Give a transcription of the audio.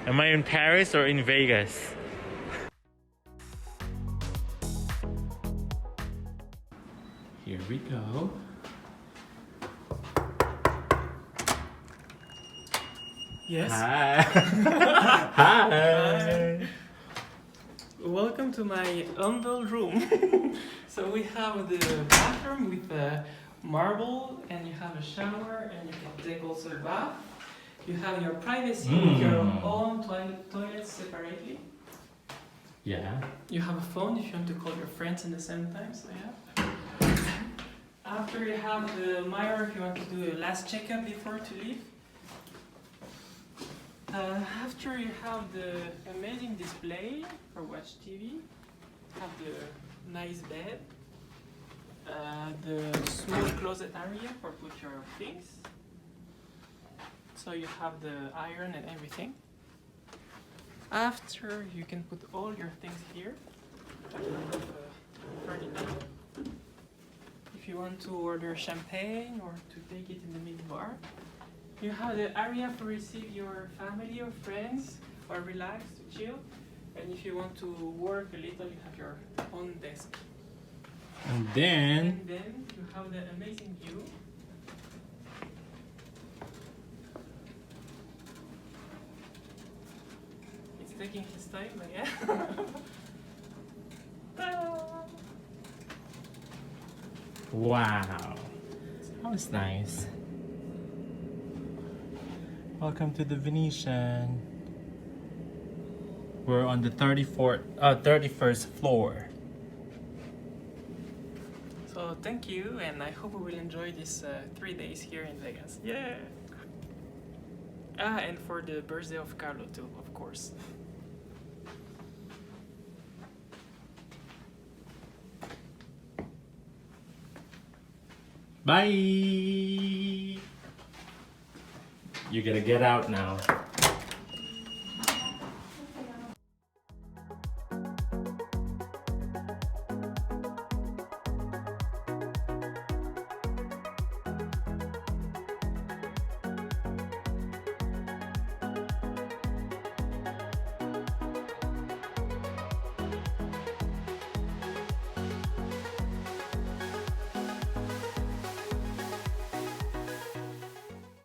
Am I in Paris or in Vegas? Here we go. Yes. Hi. Hi. Welcome to my humble room. So we have the bathroom with a marble, and you have a shower, and you can take also a bath. You have your privacy with your own toilet separately. Yeah. You have a phone if you want to call your friends at the same time. So yeah. After you have the mirror if you want to do a last checkup before to leave. After you have the amazing display for watch TV, have the nice bed, the small closet area for put your things. So you have the iron and everything. After you can put all your things here. If you want to order champagne or to take it in the mini bar. You have the area to receive your family or friends or relax, to chill. And if you want to work a little, you have your own desk. And then You have the amazing view. It's taking his time, but yeah. wow. That was nice. Welcome to the Venetian. We're on the 31st floor. So thank you, and I hope we will enjoy this 3 days here in Vegas. Yeah. And for the birthday of Carlo too, of course. Bye. You gotta get out now.